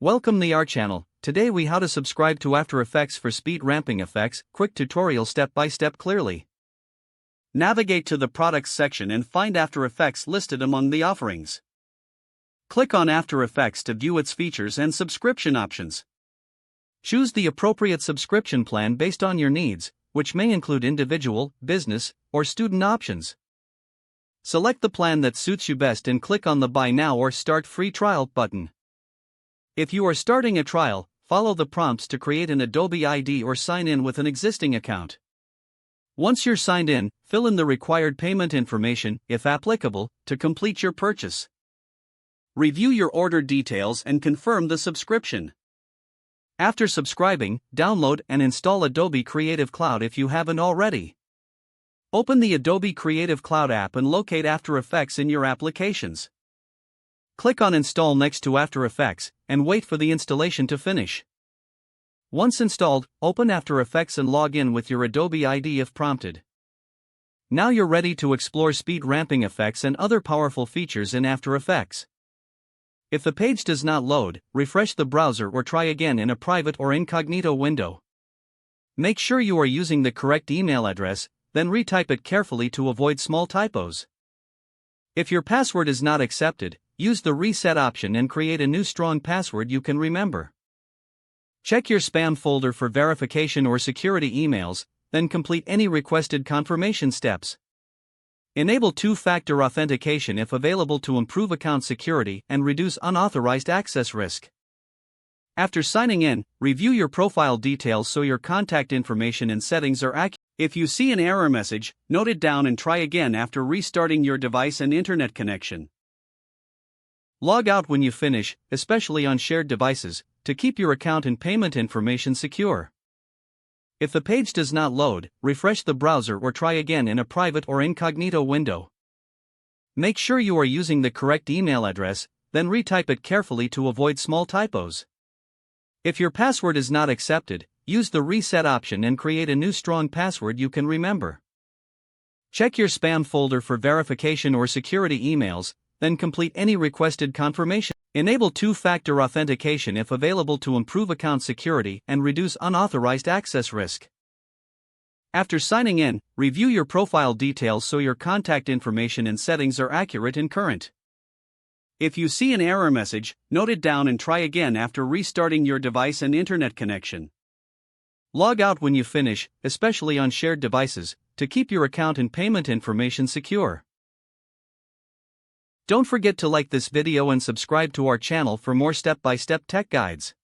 Welcome to our channel. Today we how to subscribe to After Effects for speed ramping effects, quick tutorial step by step clearly. Navigate to the products section and find After Effects listed among the offerings. Click on After Effects to view its features and subscription options. Choose the appropriate subscription plan based on your needs, which may include individual, business, or student options. Select the plan that suits you best and click on the Buy Now or Start Free Trial button. If you are starting a trial, follow the prompts to create an Adobe ID or sign in with an existing account. Once you're signed in, fill in the required payment information, if applicable, to complete your purchase. Review your order details and confirm the subscription. After subscribing, download and install Adobe Creative Cloud if you haven't already. Open the Adobe Creative Cloud app and locate After Effects in your applications. Click on Install next to After Effects, and wait for the installation to finish. Once installed, open After Effects and log in with your Adobe ID if prompted. Now you're ready to explore speed ramping effects and other powerful features in After Effects. If the page does not load, refresh the browser or try again in a private or incognito window. Make sure you are using the correct email address, then retype it carefully to avoid small typos. If your password is not accepted, use the reset option and create a new strong password you can remember. Check your spam folder for verification or security emails, then complete any requested confirmation steps. Enable two-factor authentication if available to improve account security and reduce unauthorized access risk. After signing in, review your profile details so your contact information and settings are accurate. If you see an error message, note it down and try again after restarting your device and internet connection. Log out when you finish, especially on shared devices, to keep your account and payment information secure. If the page does not load, refresh the browser or try again in a private or incognito window. Make sure you are using the correct email address, then retype it carefully to avoid small typos. If your password is not accepted, use the reset option and create a new strong password you can remember. Check your spam folder for verification or security emails, then complete any requested confirmation. Enable two-factor authentication if available to improve account security and reduce unauthorized access risk. After signing in, review your profile details so your contact information and settings are accurate and current. If you see an error message, note it down and try again after restarting your device and internet connection. Log out when you finish, especially on shared devices, to keep your account and payment information secure. Don't forget to like this video and subscribe to our channel for more step-by-step tech guides.